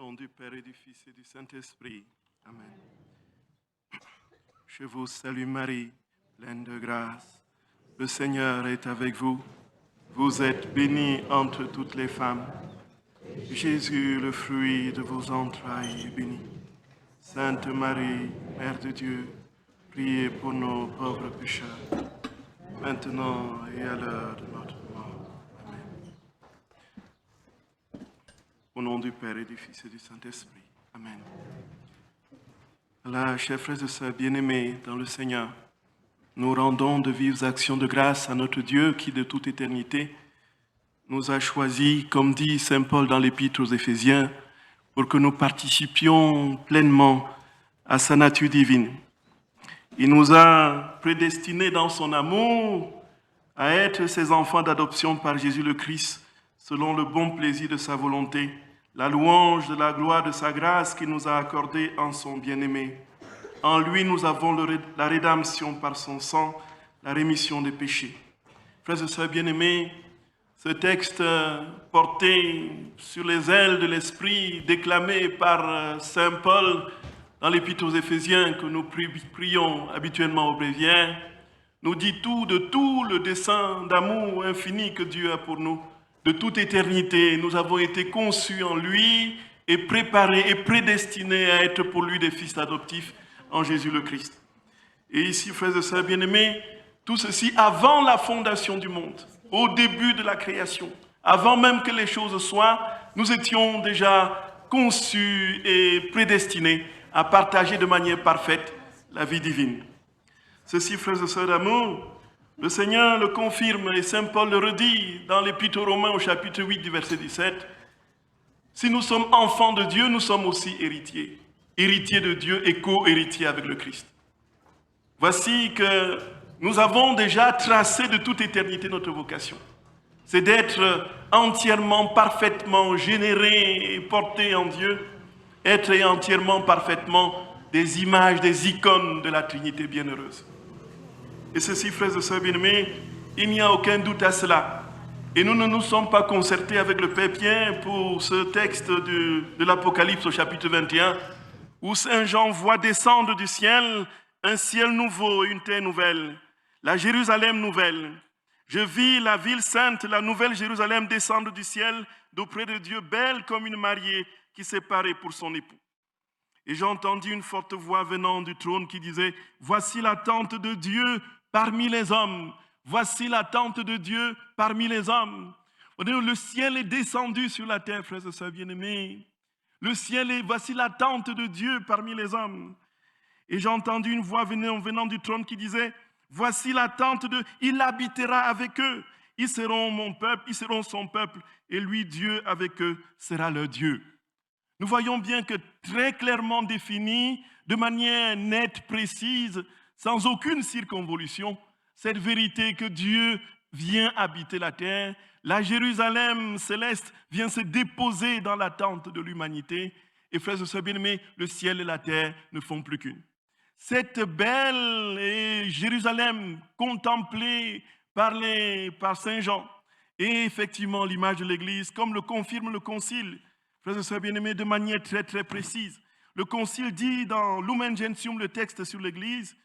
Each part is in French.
nom du Père et du Fils et du Saint-Esprit. Amen. Je vous salue Marie, pleine de grâce. Le Seigneur est avec vous. Vous êtes bénie entre toutes les femmes. Jésus, le fruit de vos entrailles, est béni. Sainte Marie, Mère de Dieu, priez pour nos pauvres pécheurs, maintenant et à l'heure de notre mort. Amen. Au nom du Père et du Fils et du Saint-Esprit. Amen. Voilà, chers frères et sœurs bien-aimés dans le Seigneur, nous rendons de vives actions de grâce à notre Dieu qui, de toute éternité, nous a choisis, comme dit Saint Paul dans l'Épître aux Éphésiens, pour que nous participions pleinement à sa nature divine. Il nous a prédestinés dans son amour à être ses enfants d'adoption par Jésus le Christ, selon le bon plaisir de sa volonté, la louange de la gloire de sa grâce qu'il nous a accordée en son bien-aimé. En lui, nous avons la rédemption par son sang, la rémission des péchés. Frères et sœurs bien-aimés, ce texte porté sur les ailes de l'Esprit, déclamé par Saint Paul dans l'Épître aux Éphésiens que nous prions habituellement au bréviaire, nous dit tout de tout le dessein d'amour infini que Dieu a pour nous. De toute éternité, nous avons été conçus en lui et préparés et prédestinés à être pour lui des fils adoptifs en Jésus le Christ. Et ici, frères et sœurs bien-aimés, tout ceci avant la fondation du monde, au début de la création, avant même que les choses soient, nous étions déjà conçus et prédestinés à partager de manière parfaite la vie divine. Ceci, frères et sœurs d'amour, le Seigneur le confirme et Saint Paul le redit dans l'Épître aux Romains au chapitre 8 du verset 17. Si nous sommes enfants de Dieu, nous sommes aussi héritiers. Héritiers de Dieu et co-héritiers avec le Christ. Voici que nous avons déjà tracé de toute éternité notre vocation. C'est d'être entièrement, parfaitement générés et portés en Dieu, être entièrement, parfaitement des images, des icônes de la Trinité bienheureuse. Et ceci, frères et sœurs bien-aimés, il n'y a aucun doute à cela. Et nous ne nous sommes pas concertés avec le Père Pierre pour ce texte de l'Apocalypse au chapitre 21, où Saint Jean voit descendre du ciel un ciel nouveau et une terre nouvelle, la Jérusalem nouvelle. Je vis la ville sainte, la nouvelle Jérusalem descendre du ciel d'auprès de Dieu, belle comme une mariée qui s'est parée pour son époux. Et j'ai entendu une forte voix venant du trône qui disait, « Voici la tente de Dieu parmi les hommes. Voici la tente de Dieu parmi les hommes. » Le ciel est descendu sur la terre, frères et sœurs bien-aimés. Le ciel est, voici la tente de Dieu parmi les hommes. Et j'ai entendu une voix venant du trône qui disait, « Voici la tente de... Il habitera avec eux. Ils seront mon peuple, ils seront son peuple. Et lui, Dieu, avec eux, sera leur Dieu. » Nous voyons bien que très clairement défini, de manière nette, précise, sans aucune circonvolution, cette vérité que Dieu vient habiter la terre, la Jérusalem céleste vient se déposer dans la tente de l'humanité. Et frères et sœurs bien-aimés, le ciel et la terre ne font plus qu'une. Cette belle Jérusalem contemplée par Saint Jean est effectivement l'image de l'Église, comme le confirme le Concile. Frères et sœurs bien-aimés, de manière très très précise. Le Concile dit dans Lumen Gentium, le texte sur l'Église,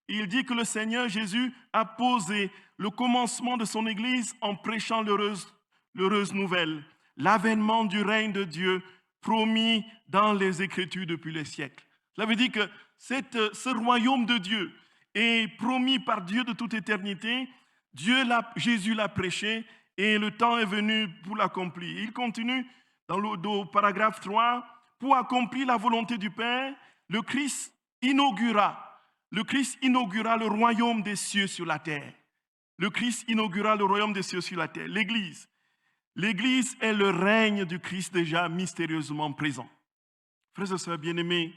il dit que le Seigneur Jésus a posé le commencement de son Église en prêchant l'heureuse nouvelle, l'avènement du règne de Dieu promis dans les Écritures depuis les siècles. Cela veut dire que ce royaume de Dieu est promis par Dieu de toute éternité. Jésus l'a prêché et le temps est venu pour l'accomplir. Il continue dans le paragraphe 3, pour accomplir la volonté du Père, le Christ inaugura le royaume des cieux sur la terre. Le Christ inaugura le royaume des cieux sur la terre, l'Église. L'Église est le règne du Christ déjà mystérieusement présent. Frères et sœurs bien-aimés,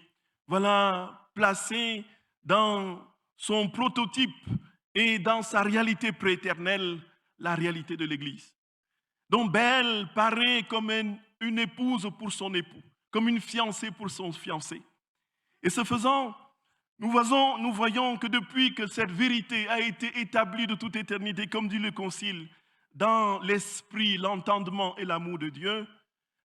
voilà placé dans son prototype et dans sa réalité prééternelle, la réalité de l'Église. Donc belle paraît comme une épouse pour son époux, comme une fiancée pour son fiancé. Et ce faisant, nous voyons que depuis que cette vérité a été établie de toute éternité, comme dit le Concile, dans l'esprit, l'entendement et l'amour de Dieu,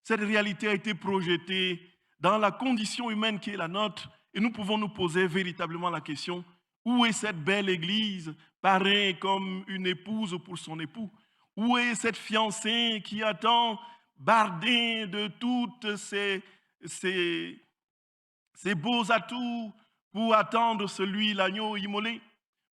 cette réalité a été projetée dans la condition humaine qui est la nôtre et nous pouvons nous poser véritablement la question, où est cette belle église parée comme une épouse pour son époux? Où est cette fiancée qui attend, bardée de toutes ces beaux atouts pour attendre celui, l'agneau immolé?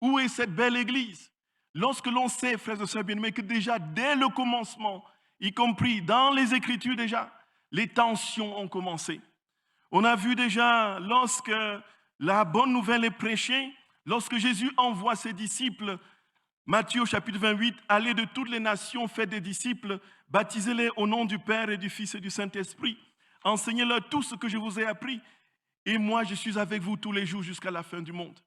Où est cette belle église? Lorsque l'on sait, frères et sœurs bien-aimés, que déjà dès le commencement, y compris dans les Écritures déjà, les tensions ont commencé. On a vu déjà, lorsque la bonne nouvelle est prêchée, lorsque Jésus envoie ses disciples, Matthieu au chapitre 28, « Allez de toutes les nations, faites des disciples, baptisez-les au nom du Père et du Fils et du Saint-Esprit, enseignez-leur tout ce que je vous ai appris, et moi je suis avec vous tous les jours jusqu'à la fin du monde. »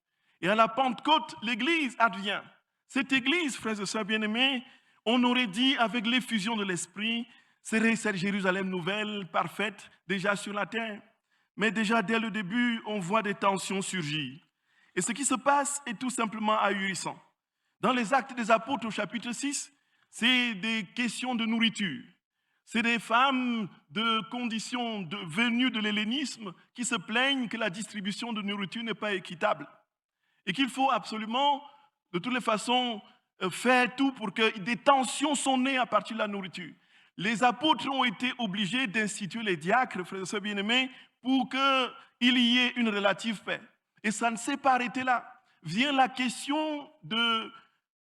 Et à la Pentecôte, l'Église advient. Cette Église, frères et sœurs bien-aimés, on aurait dit avec l'effusion de l'Esprit, serait cette Jérusalem nouvelle, parfaite, déjà sur la terre. Mais déjà dès le début, on voit des tensions surgir. Et ce qui se passe est tout simplement ahurissant. Dans les Actes des Apôtres au chapitre 6, c'est des questions de nourriture. C'est des femmes de conditions venues de l'hellénisme qui se plaignent que la distribution de nourriture n'est pas équitable et qu'il faut absolument, de toutes les façons, faire tout pour que des tensions sont nées à partir de la nourriture. Les apôtres ont été obligés d'instituer les diacres, frères et sœurs bien-aimés, pour qu'il y ait une relative paix. Et ça ne s'est pas arrêté là. Vient la question de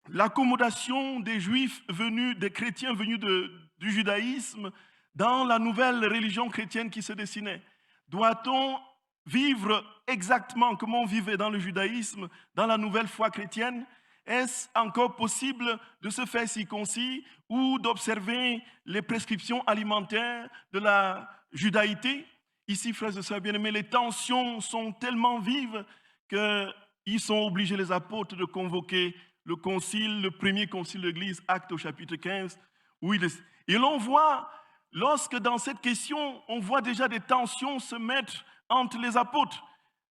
l'accommodation des Juifs venus, des chrétiens venus du judaïsme dans la nouvelle religion chrétienne qui se dessinait. Doit-on vivre exactement comme on vivait dans le judaïsme, dans la nouvelle foi chrétienne? Est-ce encore possible de se faire circoncis ou d'observer les prescriptions alimentaires de la judaïté? Ici, frères et sœurs bien-aimés, les tensions sont tellement vives qu'ils sont obligés, les apôtres, de convoquer le concile, le premier concile de l'Église, Actes au chapitre 15. Et l'on voit, lorsque dans cette question, on voit déjà des tensions se mettre entre les apôtres.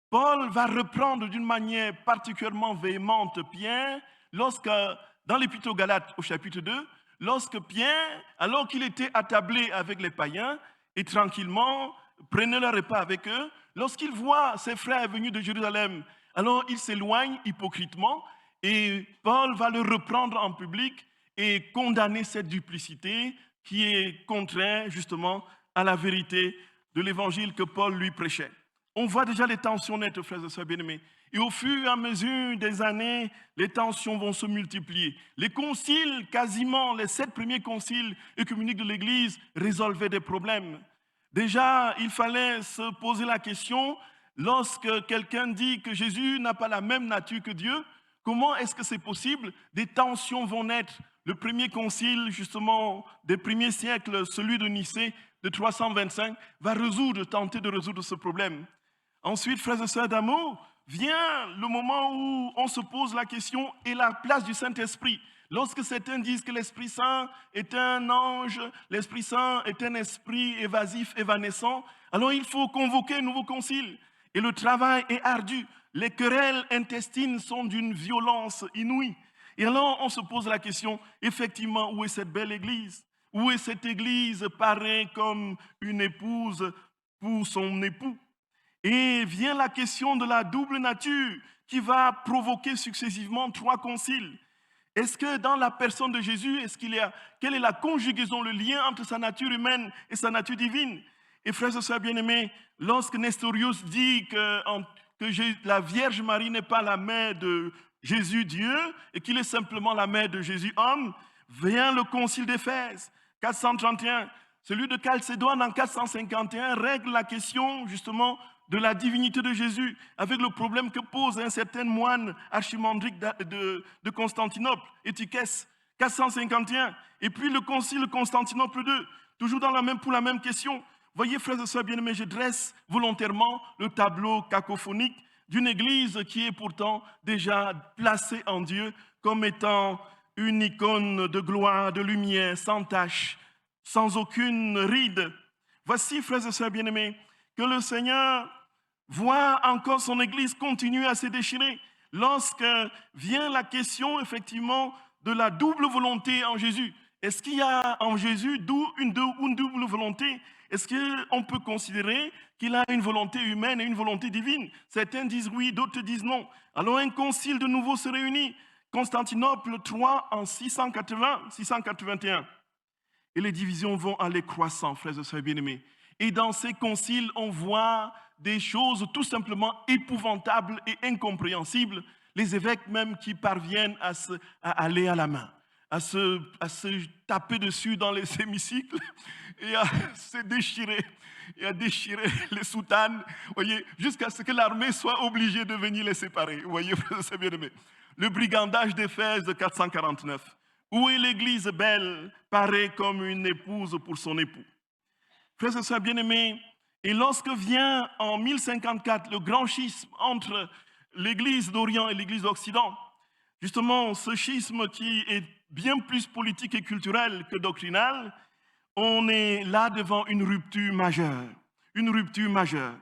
Paul va reprendre d'une manière particulièrement véhémente Pierre, dans l'Épître aux Galates au chapitre 2, lorsque Pierre, alors qu'il était attablé avec les païens, et tranquillement prenait le repas avec eux, lorsqu'il voit ses frères venus de Jérusalem, alors il s'éloigne hypocritement, et Paul va le reprendre en public et condamner cette duplicité qui est contraire justement à la vérité de l'évangile que Paul lui prêchait. On voit déjà les tensions naître, frères et sœurs bien-aimés. Et au fur et à mesure des années, les tensions vont se multiplier. Les conciles, quasiment les 7 premiers conciles œcuméniques de l'Église, résolvaient des problèmes. Déjà, il fallait se poser la question, lorsque quelqu'un dit que Jésus n'a pas la même nature que Dieu, comment est-ce que c'est possible? Des tensions vont naître. Le premier concile, justement, des premiers siècles, celui de Nicée, de 325, va tenter de résoudre ce problème. Ensuite, frères et sœurs d'amour, vient le moment où on se pose la question et la place du Saint-Esprit. Lorsque certains disent que l'Esprit Saint est un ange, l'Esprit Saint est un esprit évasif, évanescent, alors il faut convoquer un nouveau concile. Et le travail est ardu. Les querelles intestines sont d'une violence inouïe. Et alors on se pose la question, effectivement, où est cette belle église? Où est cette église parée comme une épouse pour son époux? Et vient la question de la double nature qui va provoquer successivement 3 conciles. Est-ce que dans la personne de Jésus, quelle est la conjugaison, le lien entre sa nature humaine et sa nature divine? Et frères et sœurs bien-aimés, lorsque Nestorius dit que la Vierge Marie n'est pas la mère de Jésus Dieu et qu'il est simplement la mère de Jésus homme, vient le concile d'Éphèse, 431. Celui de Chalcédoine en 451 règle la question justement de la divinité de Jésus avec le problème que pose un certain moine archimandrique de Constantinople, Étichès, 451. Et puis le concile de Constantinople II, toujours pour la même question. Voyez, frères et sœurs bien-aimés, je dresse volontairement le tableau cacophonique d'une église qui est pourtant déjà placée en Dieu comme étant une icône de gloire, de lumière, sans tache, sans aucune ride. Voici, frères et sœurs bien-aimés, que le Seigneur voit encore son Église continuer à se déchirer lorsque vient la question, effectivement, de la double volonté en Jésus. Est-ce qu'il y a en Jésus une double volonté? Est-ce qu'on peut considérer qu'il a une volonté humaine et une volonté divine? Certains disent oui, d'autres disent non. Alors un concile de nouveau se réunit. Constantinople III en 681. Et les divisions vont aller croissant, frères et sœurs bien-aimés. Et dans ces conciles, on voit des choses tout simplement épouvantables et incompréhensibles. Les évêques même qui parviennent à aller à la main, à se taper dessus dans les hémicycles et à se déchirer, et à déchirer les soutanes, voyez, jusqu'à ce que l'armée soit obligée de venir les séparer. Vous voyez, c'est bien aimé. Le brigandage d'Éphèse de 449. Où est l'église belle, paraît comme une épouse pour son époux. Frères et sœurs bien-aimés, et lorsque vient en 1054 le grand schisme entre l'église d'Orient et l'église d'Occident, justement ce schisme qui est bien plus politique et culturel que doctrinal, on est là devant une rupture majeure. Une rupture majeure.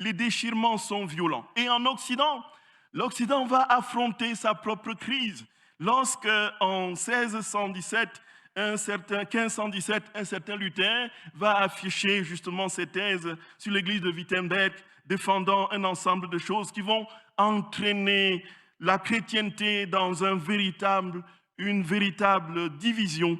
Les déchirements sont violents. Et en Occident, l'Occident va affronter sa propre crise. Lorsque, en 1517, un certain Luther va afficher justement ses thèses sur l'église de Wittenberg, défendant un ensemble de choses qui vont entraîner la chrétienté dans une véritable division.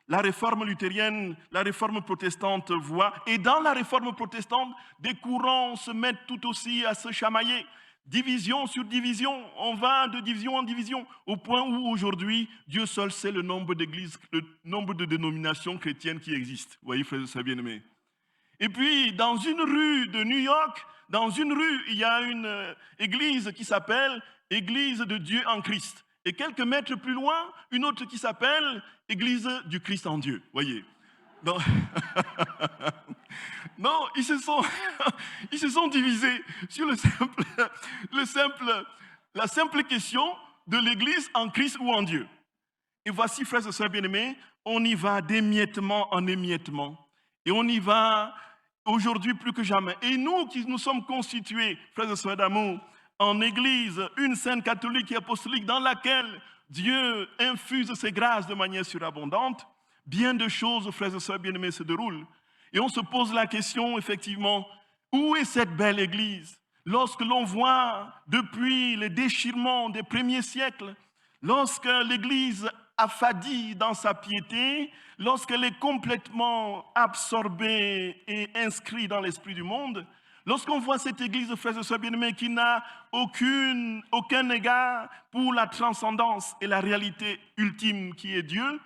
La réforme luthérienne, la réforme protestante voit, et dans la réforme protestante, des courants se mettent tout aussi à se chamailler. Division sur division, on va de division en division, au point où aujourd'hui, Dieu seul sait le nombre d'églises, le nombre de dénominations chrétiennes qui existent. Vous voyez, frères et sœurs bien-aimés. Et puis, dans une rue de New York, dans une rue, il y a une église qui s'appelle Église de Dieu en Christ. Et quelques mètres plus loin, une autre qui s'appelle Église du Christ en Dieu. Voyez. Donc, non, ils se sont divisés sur la simple question de l'Église en Christ ou en Dieu. Et voici, frères et sœurs bien-aimés, on y va d'émiettement en émiettement. Et on y va aujourd'hui plus que jamais. Et nous qui nous sommes constitués, frères et sœurs d'amour, en Église, une sainte catholique et apostolique dans laquelle Dieu infuse ses grâces de manière surabondante, bien de choses, frères et sœurs bien-aimés, se déroulent. Et on se pose la question, effectivement, où est cette belle Église? Lorsque l'on voit, depuis les déchirements des premiers siècles, lorsque l'Église affadie dans sa piété, lorsqu'elle est complètement absorbée et inscrite dans l'esprit du monde, lorsqu'on voit cette Église, frères et sœurs bien-aimés, qui n'a aucun égard pour la transcendance et la réalité ultime qui est Dieu,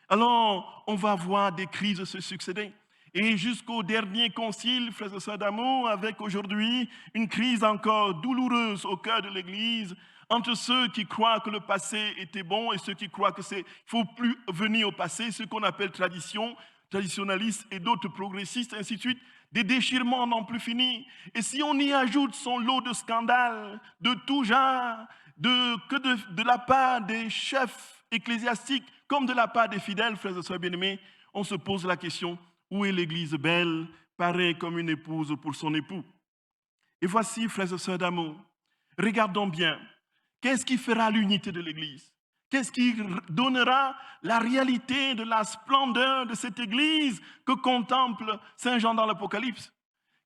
alors on va voir des crises se succéder. Et jusqu'au dernier concile, frères et sœurs d'amour, avec aujourd'hui une crise encore douloureuse au cœur de l'Église, entre ceux qui croient que le passé était bon et ceux qui croient qu'il ne faut plus venir au passé, ce qu'on appelle traditionnalistes et d'autres progressistes, ainsi de suite. Des déchirements n'en plus finis. Et si on y ajoute son lot de scandales, de tout genre, de la part des chefs ecclésiastiques, comme de la part des fidèles, frères et sœurs bien-aimés, on se pose la question, où est l'Église belle, pareille comme une épouse pour son époux? Et voici, frères et sœurs d'amour, regardons bien, qu'est-ce qui fera l'unité de l'Église? Qu'est-ce qui donnera la réalité de la splendeur de cette Église que contemple Saint Jean dans l'Apocalypse?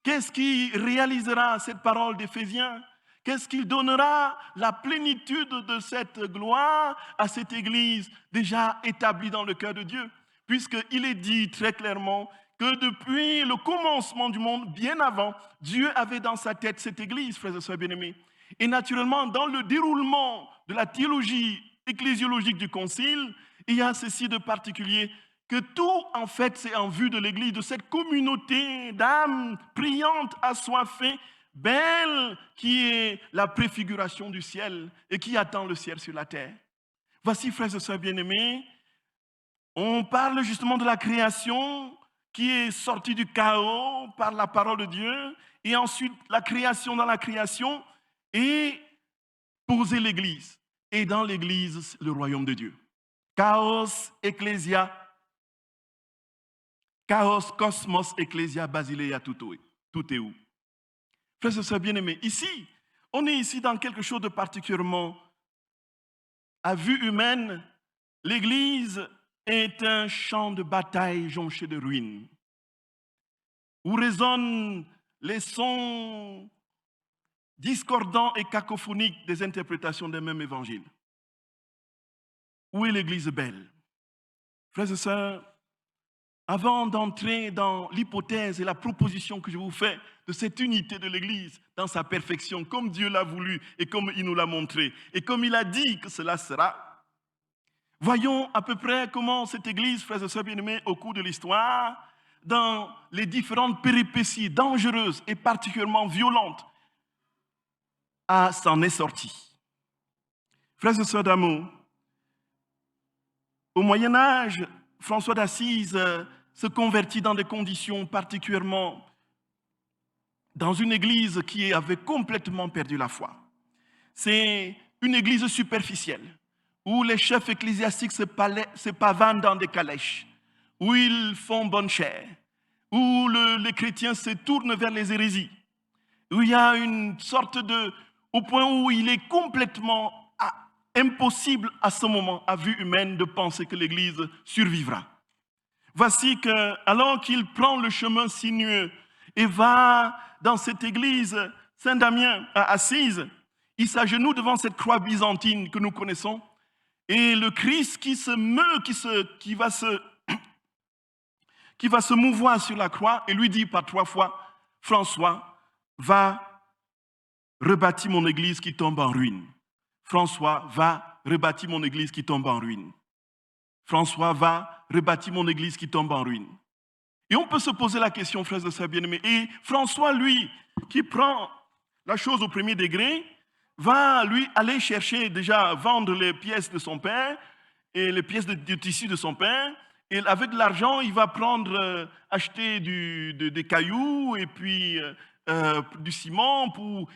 Qu'est-ce qui réalisera cette parole d'Éphésiens? Qu'est-ce qui donnera la plénitude de cette gloire à cette Église déjà établie dans le cœur de Dieu? Puisqu'il est dit très clairement que depuis le commencement du monde, bien avant, Dieu avait dans sa tête cette Église, frères et sœurs bien-aimés. Et naturellement, dans le déroulement de la théologie ecclésiologique du Concile, il y a ceci de particulier, que tout, en fait, c'est en vue de l'Église, de cette communauté d'âmes priantes, assoiffées, belle, qui est la préfiguration du ciel et qui attend le ciel sur la terre. Voici, frères et sœurs bien-aimés, on parle justement de la création qui est sortie du chaos par la parole de Dieu, et ensuite la création dans la création, et poser l'Église. Et dans l'Église, le royaume de Dieu. Chaos, ecclesia, chaos, cosmos, ecclesia, basileia, tout est où? Frères et sœurs bien-aimés, ici, on est ici dans quelque chose de particulièrement, à vue humaine, l'Église est un champ de bataille jonché de ruines, où résonnent les sons discordants et cacophoniques des interprétations des mêmes évangiles. Où est l'Église belle? Frères et sœurs, avant d'entrer dans l'hypothèse et la proposition que je vous fais de cette unité de l'Église dans sa perfection, comme Dieu l'a voulu et comme il nous l'a montré, et comme il a dit que cela sera, voyons à peu près comment cette Église, frères et sœurs bien-aimés, au cours de l'histoire, dans les différentes péripéties dangereuses et particulièrement violentes, s'en est sortie. Frères et sœurs d'amour, au Moyen-Âge, François d'Assise se convertit dans des conditions particulièrement dans une église qui avait complètement perdu la foi. C'est une église superficielle, où les chefs ecclésiastiques se pavanent dans des calèches, où ils font bonne chère, où les chrétiens se tournent vers les hérésies, où il y a une sorte au point où il est complètement impossible à ce moment, à vue humaine, de penser que l'Église survivra. Voici que, alors qu'il prend le chemin sinueux et va dans cette église Saint-Damien à Assise, il s'agenouille devant cette croix byzantine que nous connaissons, et le Christ qui se meut, qui va se mouvoir sur la croix et lui dit par 3 fois, François, va rebâtir mon église qui tombe en ruine. François, va rebâtir mon église qui tombe en ruine. François, va rebâtir mon église qui tombe en ruine. Et on peut se poser la question, frères et sœurs bien-aimés, et François, lui, qui prend la chose au premier degré, va lui aller chercher déjà vendre les pièces de son père et les pièces de tissu de son père, et avec l'argent, il va acheter des cailloux et puis du ciment,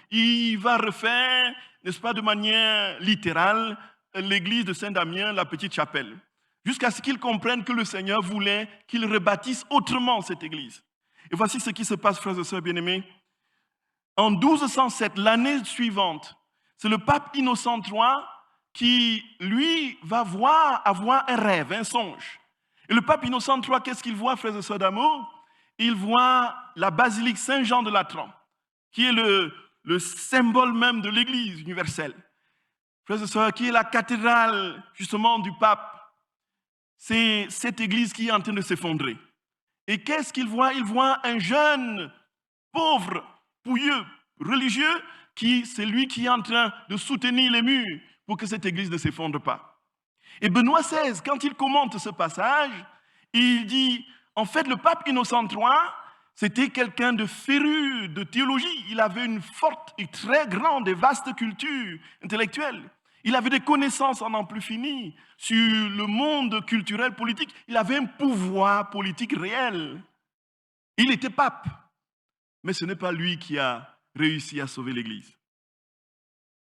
il va refaire, n'est-ce pas, de manière littérale, l'église de Saint-Damien, la petite chapelle, jusqu'à ce qu'il comprenne que le Seigneur voulait qu'il rebâtisse autrement cette église. Et voici ce qui se passe, frères et sœurs bien-aimés. En 1207, l'année suivante, c'est le pape Innocent III qui, lui, va avoir un rêve, un songe. Et le pape Innocent III, qu'est-ce qu'il voit, frères et sœurs d'amour? Il voit la basilique Saint-Jean de Latran, qui est le symbole même de l'Église universelle. Frères et sœurs, qui est la cathédrale, justement, du pape. C'est cette église qui est en train de s'effondrer. Et qu'est-ce qu'il voit? Il voit un jeune, pauvre, pouilleux, religieux, c'est lui qui est en train de soutenir les murs pour que cette église ne s'effondre pas. Et Benoît XVI, quand il commente ce passage, il dit, en fait, le pape Innocent III, c'était quelqu'un de féru de théologie. Il avait une forte et très grande et vaste culture intellectuelle. Il avait des connaissances en n'en plus fini sur le monde culturel, politique. Il avait un pouvoir politique réel. Il était pape. Mais ce n'est pas lui qui a réussi à sauver l'Église.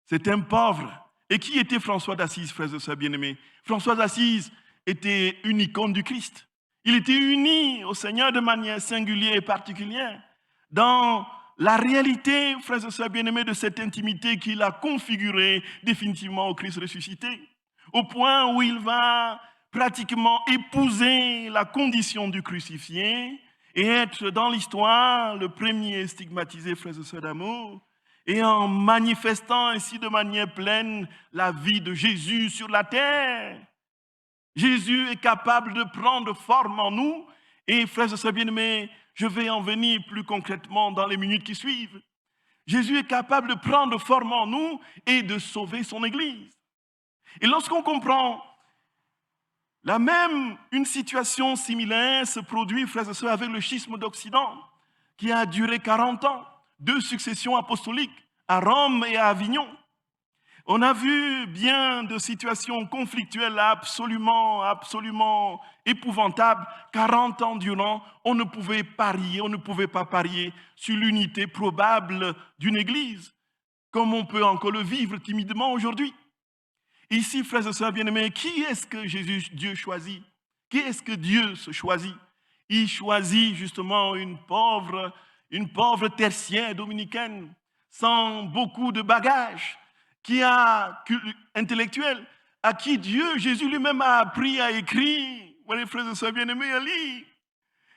C'est un pauvre. Et qui était François d'Assise, frères et sœurs bien-aimés? François d'Assise était une icône du Christ. Il était uni au Seigneur de manière singulière et particulière. Dans la réalité, frères et sœurs bien-aimés, de cette intimité qu'il a configurée définitivement au Christ ressuscité, au point où il va pratiquement épouser la condition du crucifié et être dans l'histoire le premier stigmatisé, frères et sœurs d'amour, et en manifestant ainsi de manière pleine la vie de Jésus sur la terre. Jésus est capable de prendre forme en nous, et frères et sœurs bien-aimés, je vais en venir plus concrètement dans les minutes qui suivent. Jésus est capable de prendre forme en nous et de sauver son Église. Et lorsqu'on comprend une situation similaire se produit, frères et sœurs, avec le schisme d'Occident, qui a duré 40 ans, 2 successions apostoliques à Rome et à Avignon. On a vu bien de situations conflictuelles absolument épouvantables. 40 ans durant, on ne pouvait pas parier sur l'unité probable d'une Église, comme on peut encore le vivre timidement aujourd'hui. Ici, frères et sœurs bien-aimés, qui est-ce que Dieu choisit? Qui est-ce que Dieu se choisit? Il choisit justement une pauvre tertiaire dominicaine, sans beaucoup de bagages, intellectuelle, à qui Dieu, Jésus lui-même a appris à écrire. Voilà, frères et sœurs bien-aimés, à lire.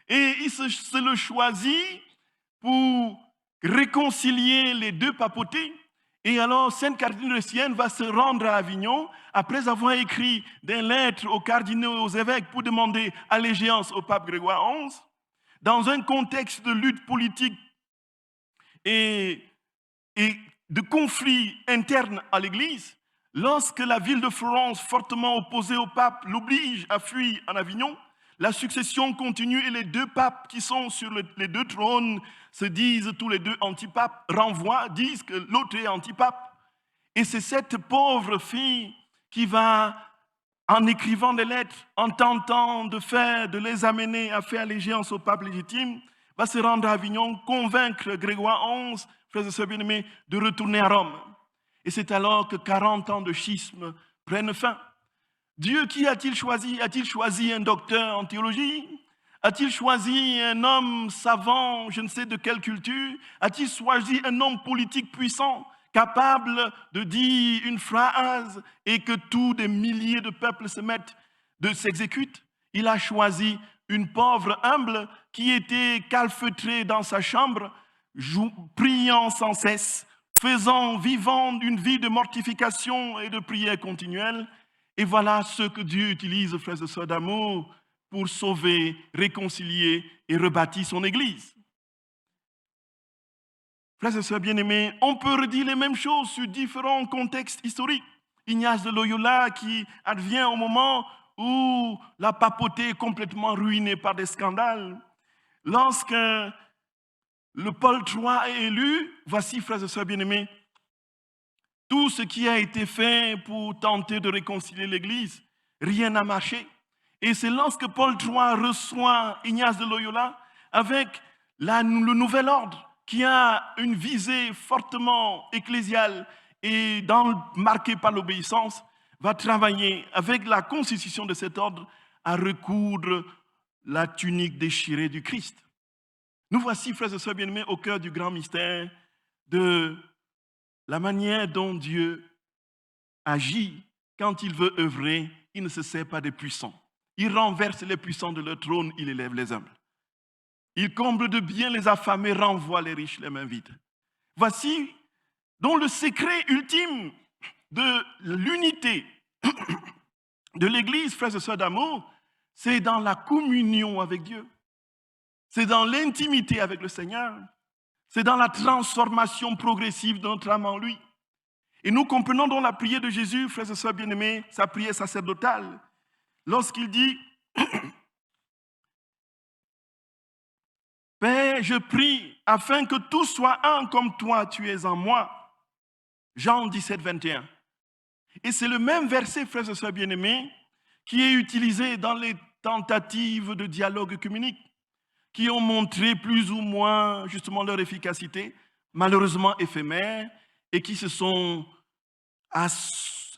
Et il se le choisit pour réconcilier les deux papautés. Et alors, Sainte Catherine de Sienne va se rendre à Avignon après avoir écrit des lettres aux cardinaux et aux évêques pour demander allégeance au pape Grégoire XI, dans un contexte de lutte politique et de conflits internes à l'Église. Lorsque la ville de Florence, fortement opposée au pape, l'oblige à fuir en Avignon, la succession continue et les deux papes qui sont sur les deux trônes se disent tous les deux antipapes, renvoient, disent que l'autre est antipape. Et c'est cette pauvre fille qui va, en écrivant des lettres, en tentant de les amener à faire allégeance au pape légitime, va se rendre à Avignon, convaincre Grégoire XI, frères et sœurs bien-aimés, de retourner à Rome. Et c'est alors que 40 ans de schisme prennent fin. Dieu, qui a-t-il choisi? A-t-il choisi un docteur en théologie? A-t-il choisi un homme savant, je ne sais de quelle culture? A-t-il choisi un homme politique puissant, capable de dire une phrase et que tous des milliers de peuples s'exécutent? Il a choisi une pauvre humble qui était calfeutrée dans sa chambre, priant sans cesse, vivant une vie de mortification et de prière continuelle. Et voilà ce que Dieu utilise, frères et sœurs d'amour, pour sauver, réconcilier et rebâtir son Église. Frères et sœurs bien-aimés, on peut redire les mêmes choses sur différents contextes historiques. Ignace de Loyola qui advient au moment où la papauté est complètement ruinée par des scandales. Lorsque le Paul III est élu, voici, frères et sœurs bien-aimés, tout ce qui a été fait pour tenter de réconcilier l'Église, rien n'a marché. Et c'est lorsque Paul III reçoit Ignace de Loyola avec le nouvel ordre qui a une visée fortement ecclésiale et marquée par l'obéissance, va travailler avec la constitution de cet ordre à recoudre la tunique déchirée du Christ. Nous voici, frères et sœurs bien-aimés, au cœur du grand mystère de la manière dont Dieu agit quand il veut œuvrer. Il ne se sert pas des puissants. Il renverse les puissants de leur trône, il élève les humbles. Il comble de biens les affamés, renvoie les riches les mains vides. Voici donc le secret ultime de l'unité de l'Église, frères et sœurs d'amour, c'est dans la communion avec Dieu. C'est dans l'intimité avec le Seigneur. C'est dans la transformation progressive de notre âme en lui. Et nous comprenons donc la prière de Jésus, frères et sœurs bien-aimés, sa prière sacerdotale, lorsqu'il dit « Père, je prie afin que tout soit un comme toi, tu es en moi. » Jean 17, 21. Et c'est le même verset, frères et sœurs bien-aimés, qui est utilisé dans les tentatives de dialogue œcuménique, qui ont montré plus ou moins justement leur efficacité, malheureusement éphémère, et qui se sont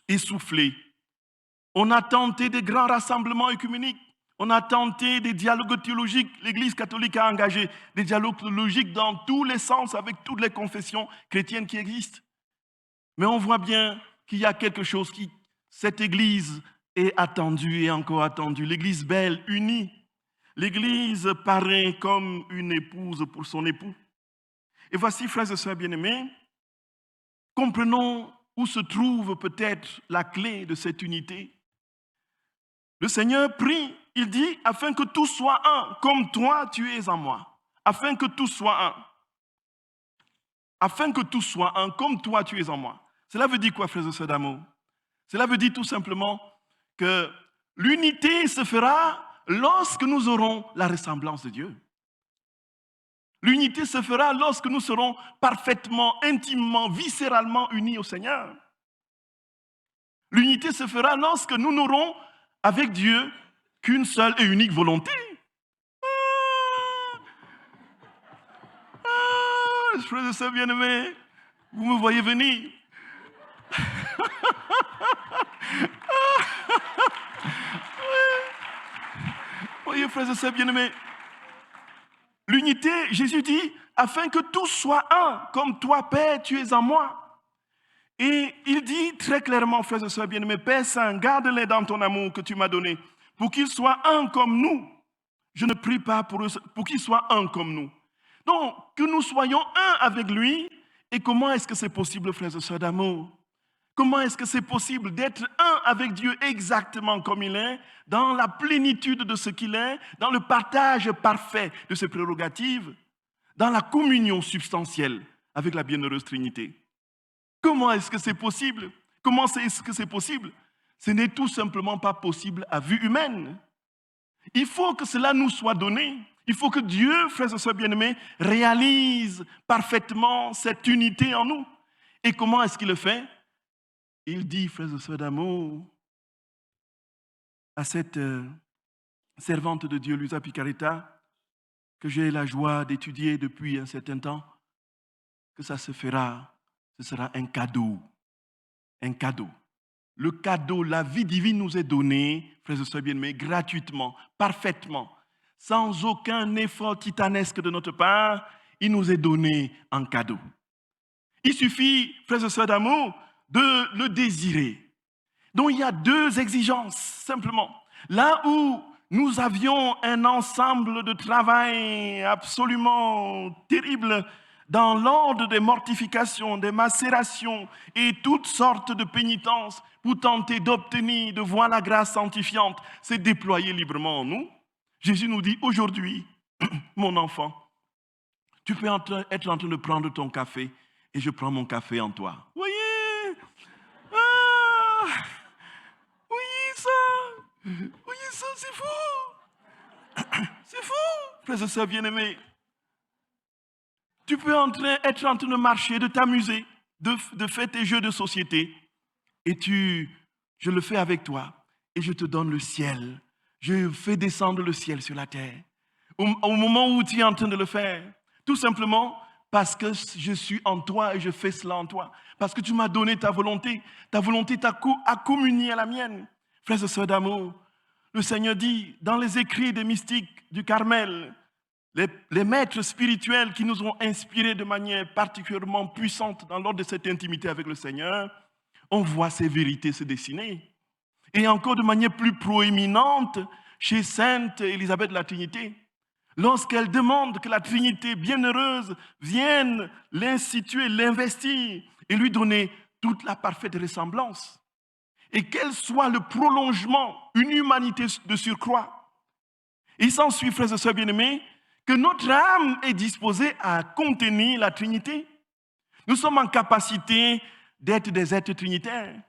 essoufflés. On a tenté des grands rassemblements œcuméniques, on a tenté des dialogues théologiques. L'Église catholique a engagé des dialogues théologiques dans tous les sens avec toutes les confessions chrétiennes qui existent. Mais on voit bien qu'il y a quelque chose cette Église est attendue et encore attendue. L'Église belle, unie. L'Église paraît comme une épouse pour son époux. Et voici, frères et sœurs bien-aimés, comprenons où se trouve peut-être la clé de cette unité. Le Seigneur prie, il dit, afin que tout soit un, comme toi tu es en moi. Afin que tout soit un. Afin que tout soit un, comme toi tu es en moi. Cela veut dire quoi, frères et sœurs d'amour? Cela veut dire tout simplement que l'unité se fera lorsque nous aurons la ressemblance de Dieu. L'unité se fera lorsque nous serons parfaitement, intimement, viscéralement unis au Seigneur. L'unité se fera lorsque nous n'aurons avec Dieu qu'une seule et unique volonté. Frères et sœurs bien-aimés, vous me voyez venir. Voyez, frères et sœurs bien-aimés, l'unité, Jésus dit, afin que tout soit un, comme toi, Père, tu es en moi. Et il dit très clairement, frères et sœurs bien-aimés, Père Saint, garde-les dans ton amour que tu m'as donné, pour qu'ils soient un comme nous. Je ne prie pas pour eux, pour qu'ils soient un comme nous. Donc, que nous soyons un avec lui. Et comment est-ce que c'est possible, frères et sœurs d'amour? Comment est-ce que c'est possible d'être un avec Dieu exactement comme il est, dans la plénitude de ce qu'il est, dans le partage parfait de ses prérogatives, dans la communion substantielle avec la bienheureuse Trinité? Comment est-ce que c'est possible? Comment est-ce que c'est possible? Ce n'est tout simplement pas possible à vue humaine. Il faut que cela nous soit donné. Il faut que Dieu, frères et sœurs bien-aimés, réalise parfaitement cette unité en nous. Et comment est-ce qu'il le fait? Il dit, frères et sœurs d'amour, à cette servante de Dieu, Luisa Picaretta, que j'ai la joie d'étudier depuis un certain temps, que ça se fera, ce sera un cadeau. Un cadeau. Le cadeau, la vie divine nous est donnée, frères et sœurs bien-aimés, gratuitement, parfaitement, sans aucun effort titanesque de notre part. Il nous est donné en cadeau. Il suffit, frères et sœurs d'amour, de le désirer. Donc il y a deux exigences, simplement. Là où nous avions un ensemble de travail absolument terrible dans l'ordre des mortifications, des macérations et toutes sortes de pénitences pour tenter d'obtenir, de voir la grâce sanctifiante se déployer librement en nous, Jésus nous dit aujourd'hui, mon enfant, tu peux être en train de prendre ton café et je prends mon café en toi. Voyez? Ah, voyez ça, c'est fou. C'est fou, frères et sœurs bien-aimés. Tu peux être en train de marcher, de t'amuser, de faire tes jeux de société. Et je le fais avec toi. Et je te donne le ciel. Je fais descendre le ciel sur la terre. Au moment où tu es en train de le faire, tout simplement parce que je suis en toi et je fais cela en toi. Parce que tu m'as donné ta volonté. Ta volonté a communié à la mienne. Frères et sœurs d'amour, le Seigneur dit dans les écrits des mystiques du Carmel, les maîtres spirituels qui nous ont inspirés de manière particulièrement puissante dans l'ordre de cette intimité avec le Seigneur, on voit ces vérités se dessiner. Et encore de manière plus proéminente chez Sainte Élisabeth de la Trinité, lorsqu'elle demande que la Trinité bienheureuse vienne l'instituer, l'investir et lui donner toute la parfaite ressemblance. Et qu'elle soit le prolongement, une humanité de surcroît. Il s'ensuit, frères et sœurs bien-aimés, que notre âme est disposée à contenir la Trinité. Nous sommes en capacité d'être des êtres trinitaires.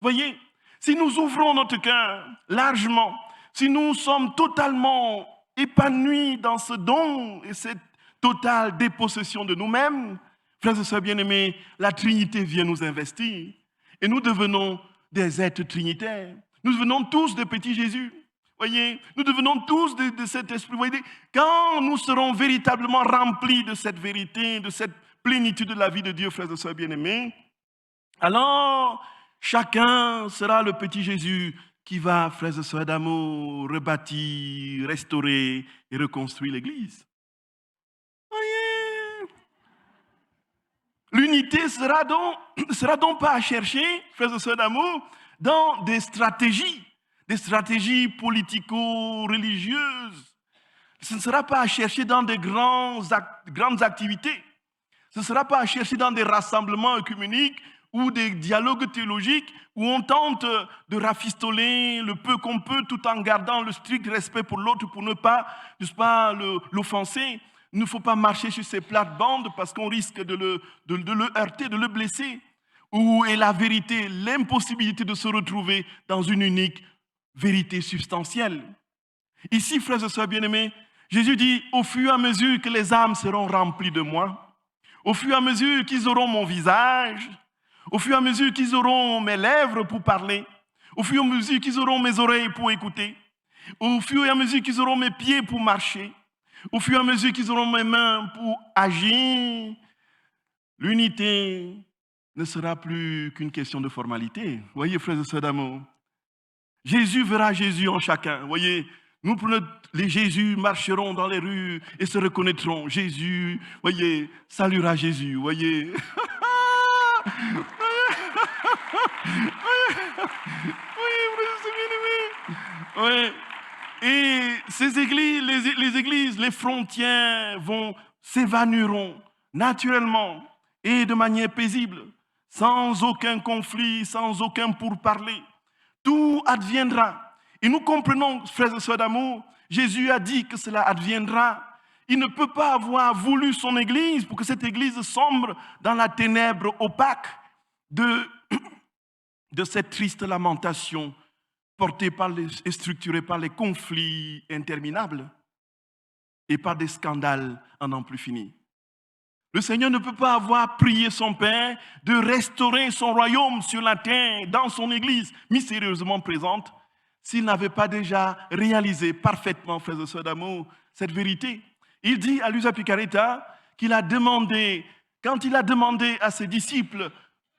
Voyez, si nous ouvrons notre cœur largement, si nous sommes totalement épanouis dans ce don et cette totale dépossession de nous-mêmes, frères et sœurs bien-aimés, la Trinité vient nous investir et nous devenons des êtres trinitaires. Nous devenons tous des petits Jésus. Voyez, nous devenons tous de cet esprit. Voyez, quand nous serons véritablement remplis de cette vérité, de cette plénitude de la vie de Dieu, frères et sœurs bien-aimés, alors chacun sera le petit Jésus qui va, frères et sœurs d'amour, rebâtir, restaurer et reconstruire l'Église. Voyez, l'unité sera donc pas à chercher, frères et sœurs d'amour, dans des stratégies politico-religieuses. Ce ne sera pas à chercher dans des grandes activités. Ce ne sera pas à chercher dans des rassemblements œcuméniques ou des dialogues théologiques où on tente de rafistoler le peu qu'on peut tout en gardant le strict respect pour l'autre pour ne pas, l'offenser. Il ne faut pas marcher sur ces plates-bandes parce qu'on risque de le heurter, de le blesser. Où est la vérité, l'impossibilité de se retrouver dans une unique vérité substantielle. Ici, frères et sœurs bien-aimés, Jésus dit, au fur et à mesure que les âmes seront remplies de moi, au fur et à mesure qu'ils auront mon visage, au fur et à mesure qu'ils auront mes lèvres pour parler, au fur et à mesure qu'ils auront mes oreilles pour écouter, au fur et à mesure qu'ils auront mes pieds pour marcher, au fur et à mesure qu'ils auront mes mains pour agir, l'unité ne sera plus qu'une question de formalité. Voyez, frères et sœurs d'amour, Jésus verra Jésus en chacun. Voyez, nous, les Jésus, marcheront dans les rues et se reconnaîtront. Jésus, voyez, saluera Jésus, voyez. Oui, frères et sœurs bien-aimés. Oui. Et ces églises, les églises, les frontières s'évanouiront naturellement et de manière paisible, sans aucun conflit, sans aucun pourparler. Tout adviendra. Et nous comprenons, frères et sœurs d'amour, Jésus a dit que cela adviendra. Il ne peut pas avoir voulu son Église pour que cette Église sombre dans la ténèbre opaque de cette triste lamentation portée et structurée par les conflits interminables et par des scandales à n'en plus finir. Le Seigneur ne peut pas avoir prié son Père de restaurer son royaume sur la terre, dans son Église mystérieusement présente, s'il n'avait pas déjà réalisé parfaitement, frères et sœurs d'amour, cette vérité. Il dit à Luisa Picaretta qu'il a demandé, quand il a demandé à ses disciples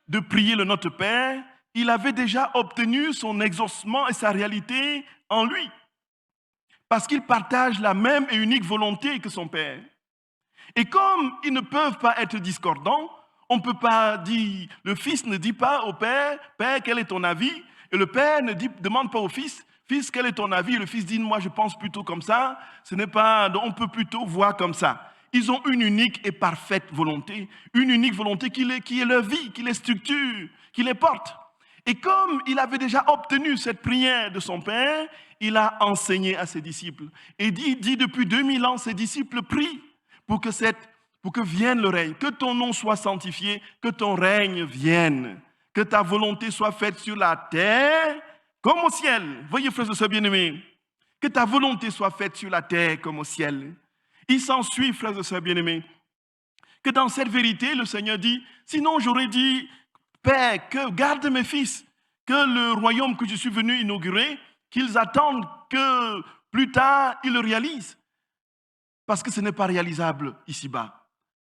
de prier le Notre Père, il avait déjà obtenu son exaucement et sa réalité en lui, parce qu'il partage la même et unique volonté que son Père. Et comme ils ne peuvent pas être discordants, on ne peut pas dire, le Fils ne dit pas au Père, Père, quel est ton avis? Et le Père ne demande pas au Fils, Fils, quel est ton avis? Et le Fils dit, moi je pense plutôt comme ça, on peut plutôt voir comme ça. Ils ont une unique et parfaite volonté, une unique volonté qui est leur vie, qui les structure, qui les porte. Et comme il avait déjà obtenu cette prière de son Père, il a enseigné à ses disciples. Et dit depuis 2000 ans, ses disciples prient pour que vienne le règne, que ton nom soit sanctifié, que ton règne vienne, que ta volonté soit faite sur la terre comme au ciel. Voyez, frères et sœurs bien-aimés, que ta volonté soit faite sur la terre comme au ciel. Il s'ensuit, frères et sœurs bien-aimés, que dans cette vérité, le Seigneur dit, sinon j'aurais dit, Père, que garde mes fils, que le royaume que je suis venu inaugurer, qu'ils attendent que plus tard ils le réalisent. Parce que ce n'est pas réalisable ici-bas.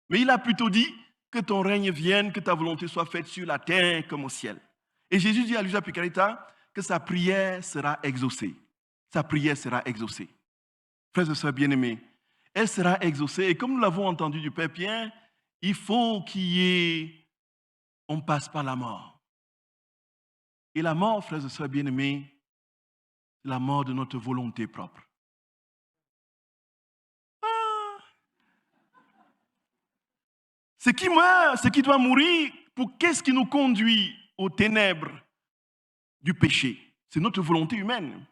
Mais il a plutôt dit que ton règne vienne, que ta volonté soit faite sur la terre comme au ciel. Et Jésus dit à Luisa Picaretta que sa prière sera exaucée. Sa prière sera exaucée. Frères et sœurs bien-aimés, elle sera exaucée. Et comme nous l'avons entendu du Père Pierre, il faut on passe par la mort. Et la mort, frères et sœurs bien-aimés, c'est la mort de notre volonté propre. Ce qui meurt, ce qui doit mourir, qu'est-ce qui nous conduit aux ténèbres du péché? C'est notre volonté humaine,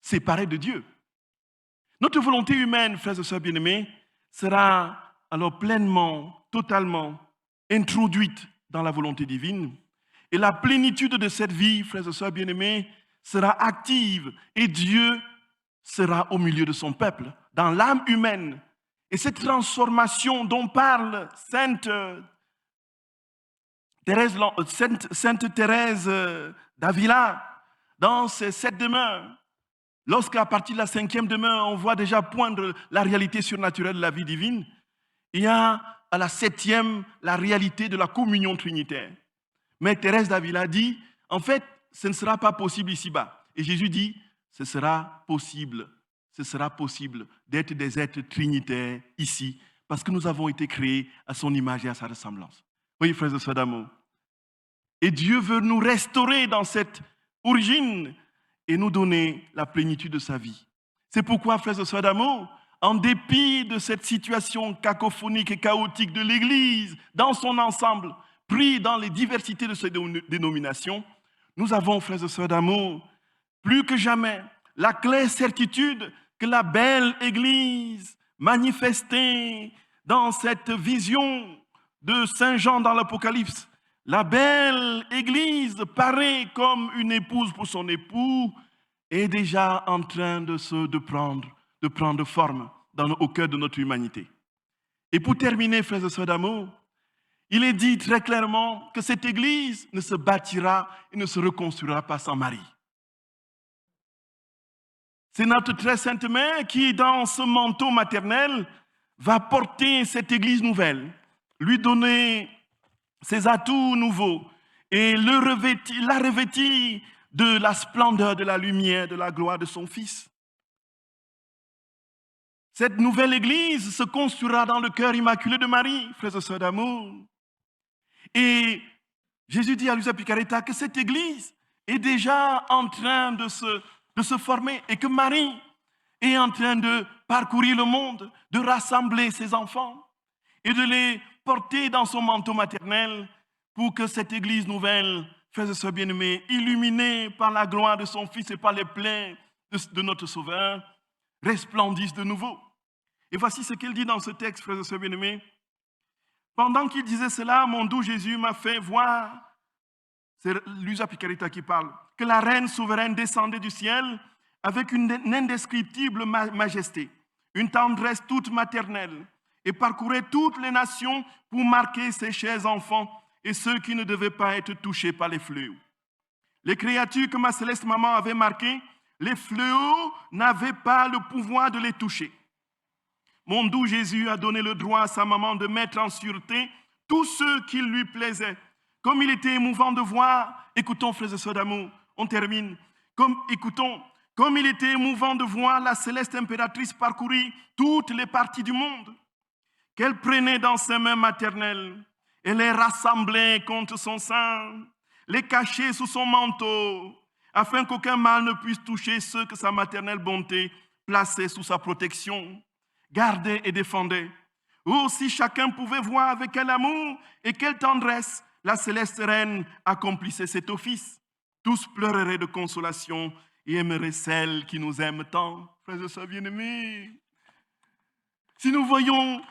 séparée de Dieu. Notre volonté humaine, frères et sœurs bien-aimés, sera alors pleinement, totalement introduite dans la volonté divine. Et la plénitude de cette vie, frères et sœurs bien-aimés, sera active et Dieu sera au milieu de son peuple, dans l'âme humaine. Et cette transformation dont parle Sainte Thérèse d'Avila dans ses 7 demeures, lorsqu'à partir de la 5e demeure, on voit déjà poindre la réalité surnaturelle de la vie divine, il y a à la 7e la réalité de la communion trinitaire. Mais Thérèse d'Avila dit, en fait, ce ne sera pas possible ici-bas. Et Jésus dit, ce sera possible d'être des êtres trinitaires ici, parce que nous avons été créés à son image et à sa ressemblance. Oui, frères et sœurs d'amour. Et Dieu veut nous restaurer dans cette origine et nous donner la plénitude de sa vie. C'est pourquoi, frères et sœurs d'amour, en dépit de cette situation cacophonique et chaotique de l'Église dans son ensemble, pris dans les diversités de ses dénominations, nous avons, frères et sœurs d'amour, plus que jamais, la claire certitude que la belle Église manifestée dans cette vision de Saint Jean dans l'Apocalypse, la belle Église parée comme une épouse pour son époux, est déjà en train de prendre forme au cœur de notre humanité. Et pour terminer, frères et sœurs d'amour, il est dit très clairement que cette Église ne se bâtira et ne se reconstruira pas sans Marie. C'est notre très sainte mère qui, dans ce manteau maternel, va porter cette Église nouvelle, lui donner ses atouts nouveaux et la revêtir de la splendeur, de la lumière, de la gloire de son Fils. Cette nouvelle Église se construira dans le cœur immaculé de Marie, frères et sœurs d'amour. Et Jésus dit à Luisa Picaretta que cette Église est déjà en train de se former et que Marie est en train de parcourir le monde, de rassembler ses enfants et de les porter dans son manteau maternel pour que cette Église nouvelle, frères et sœurs bien-aimés, illuminée par la gloire de son Fils et par les plaies de notre Sauveur, resplendisse de nouveau. Et voici ce qu'il dit dans ce texte, frères et sœurs bien-aimés. Pendant qu'il disait cela, mon doux Jésus m'a fait voir, c'est Luisa Picarita qui parle, que la reine souveraine descendait du ciel avec une indescriptible majesté, une tendresse toute maternelle, et parcourait toutes les nations pour marquer ses chers enfants et ceux qui ne devaient pas être touchés par les fléaux. Les créatures que ma céleste maman avait marquées, les fléaux n'avaient pas le pouvoir de les toucher. Mon doux Jésus a donné le droit à sa maman de mettre en sûreté tous ceux qui lui plaisaient. Comme il était émouvant de voir, écoutons frères et sœurs d'amour, on termine, comme il était émouvant de voir la céleste impératrice parcourir toutes les parties du monde, qu'elle prenait dans ses mains maternelles et les rassemblait contre son sein, les cachait sous son manteau, afin qu'aucun mal ne puisse toucher ceux que sa maternelle bonté plaçait sous sa protection, gardait et défendait. Oh, si chacun pouvait voir avec quel amour et quelle tendresse la céleste reine accomplissait cet office, tous pleureraient de consolation et aimeraient celle qui nous aime tant. Frères et sœurs bien-aimés, si nous voyons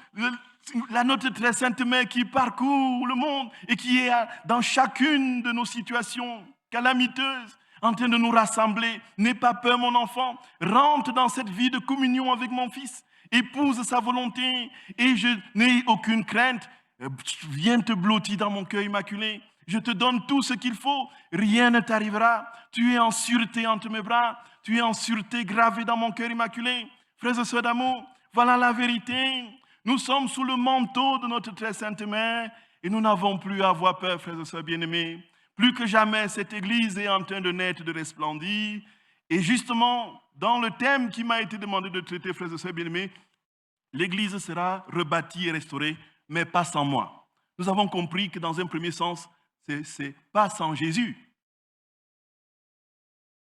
notre très sainte mère qui parcourt le monde et qui est dans chacune de nos situations calamiteuses, en train de nous rassembler, n'aie pas peur mon enfant, rentre dans cette vie de communion avec mon Fils, épouse sa volonté et je n'ai aucune crainte. Viens te blottir dans mon cœur immaculé. Je te donne tout ce qu'il faut. Rien ne t'arrivera. Tu es en sûreté entre mes bras. Tu es en sûreté gravée dans mon cœur immaculé. Frères et sœurs d'amour, voilà la vérité. Nous sommes sous le manteau de notre très sainte mère et nous n'avons plus à avoir peur, frères et sœurs bien-aimés. Plus que jamais, cette Église est en train de naître, de resplendir. Et justement, dans le thème qui m'a été demandé de traiter, frères et sœurs bien-aimés, l'Église sera rebâtie et restaurée, mais pas sans moi. Nous avons compris que dans un premier sens, c'est pas sans Jésus.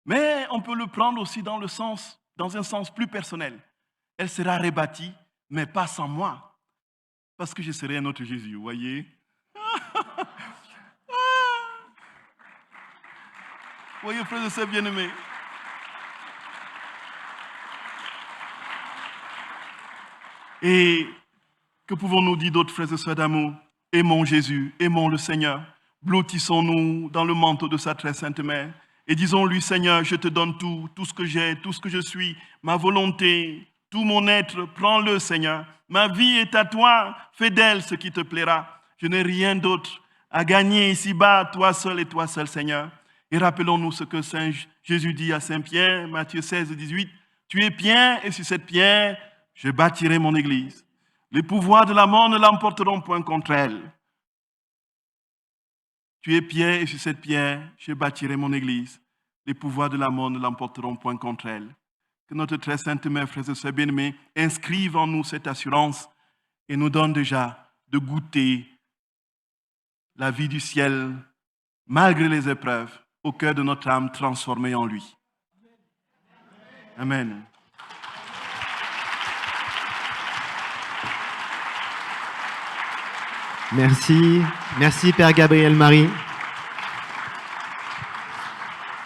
Mais on peut le prendre aussi dans un sens plus personnel. Elle sera rebâtie, mais pas sans moi. Parce que je serai un autre Jésus, vous voyez. Voyez, frères et sœurs bien-aimés. Et que pouvons-nous dire d'autres, frères et sœurs d'amour? Aimons Jésus, aimons le Seigneur. Blottissons-nous dans le manteau de sa très sainte mère et disons-lui, Seigneur, je te donne tout, tout ce que j'ai, tout ce que je suis, ma volonté, tout mon être, prends-le, Seigneur. Ma vie est à toi, fais d'elle ce qui te plaira. Je n'ai rien d'autre à gagner ici-bas, toi seul et toi seul, Seigneur. Et rappelons-nous ce que Saint Jésus dit à Saint Pierre, Matthieu 16, 18. Tu es pierre, et sur cette pierre, je bâtirai mon église. Les pouvoirs de la mort ne l'emporteront point contre elle. Tu es pierre, et sur cette pierre, je bâtirai mon église. Les pouvoirs de la mort ne l'emporteront point contre elle. Que notre très sainte mère, frères et sœurs bien-aimés, inscrive en nous cette assurance et nous donne déjà de goûter la vie du ciel, malgré les épreuves, au cœur de notre âme transformée en lui. Amen. Merci Père Gabriel Marie.